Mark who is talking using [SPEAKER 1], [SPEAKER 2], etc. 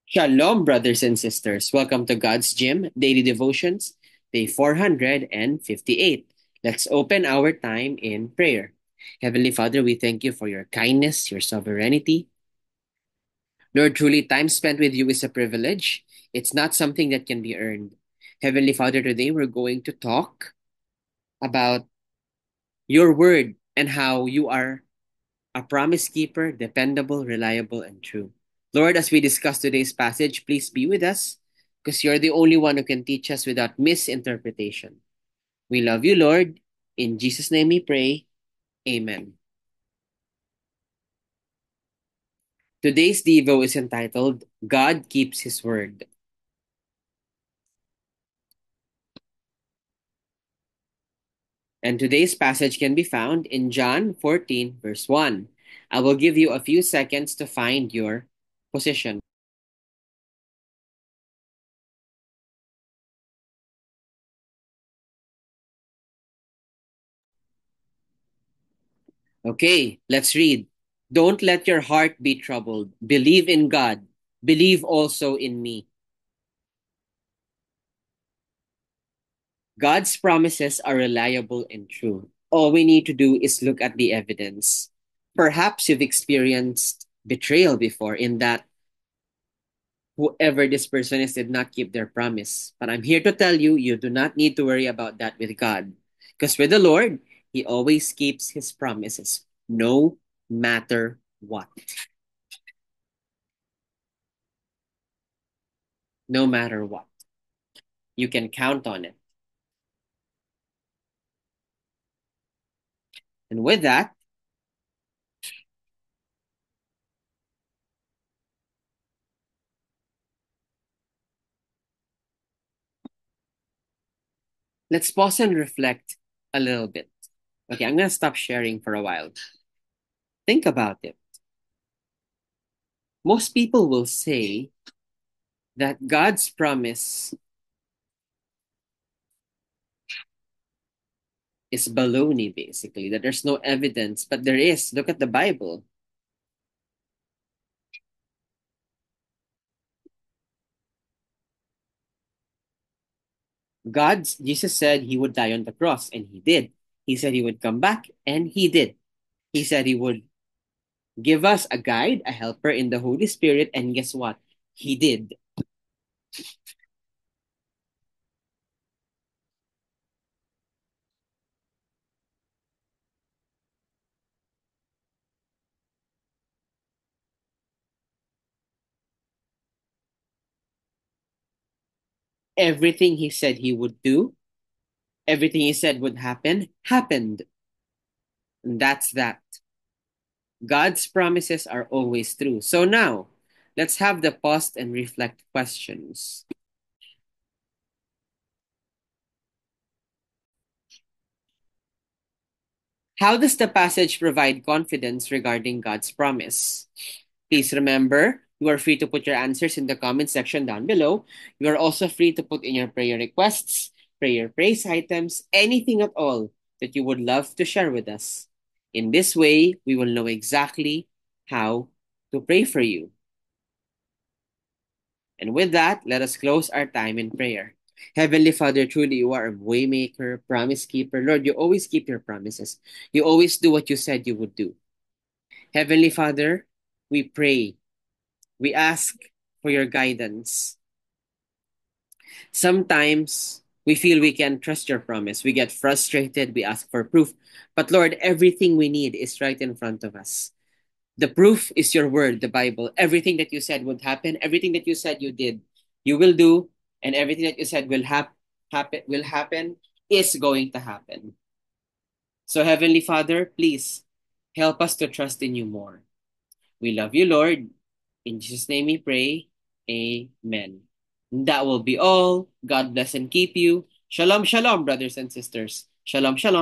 [SPEAKER 1] Shalom, brothers and sisters. Welcome to God's Gym Daily Devotions, day 458. Let's open our time in prayer. Heavenly Father, we thank you for your kindness, your sovereignty. Lord, truly, time spent with you is a privilege. It's not something that can be earned. Heavenly Father, today we're going to talk about your word and how you are a promise keeper, dependable, reliable, and true. Lord, as we discuss today's passage, please be with us because you're the only one who can teach us without misinterpretation. We love you, Lord. In Jesus' name we pray. Amen. Today's Devo is entitled God Keeps His Word. And today's passage can be found in John 14, verse 1. I will give you a few seconds to find your position. Okay, let's read. Don't let your heart be troubled. Believe in God. Believe also in me. God's promises are reliable and true. All we need to do is look at the evidence. Perhaps you've experienced betrayal before in that whoever this person is did not keep their promise. But I'm here to tell you, you do not need to worry about that with God. Because with the Lord, He always keeps His promises, no matter what. No matter what. You can count on it. And with that, let's pause and reflect a little bit. Okay, I'm going to stop sharing for a while. Think about it. Most people will say that God's promise is baloney, basically, that there's no evidence, but there is. Look at the Bible. Jesus said he would die on the cross, and he did. He said he would come back, and he did. He said he would give us a guide, a helper in the Holy Spirit, and guess what? He did. Everything he said he would do, everything he said would happen, happened. And that's that. God's promises are always true. So now, let's have the pause and reflect questions. How does the passage provide confidence regarding God's promise? Please remember, you are free to put your answers in the comment section down below. You are also free to put in your prayer requests, prayer praise items, anything at all that you would love to share with us. In this way, we will know exactly how to pray for you. And with that, let us close our time in prayer. Heavenly Father, truly you are a waymaker, promise keeper. Lord, you always keep your promises. You always do what you said you would do. Heavenly Father, we pray, we ask for your guidance. Sometimes we feel we can trust your promise. We get frustrated, we ask for proof. But Lord, everything we need is right in front of us. The proof is your word, the Bible. Everything that you said would happen, everything that you said you did, you will do, and everything that you said will happen is going to happen. So Heavenly Father, please help us to trust in you more. We love you, Lord. In Jesus' name we pray. Amen. That will be all. God bless and keep you. Shalom, shalom, brothers and sisters. Shalom, shalom.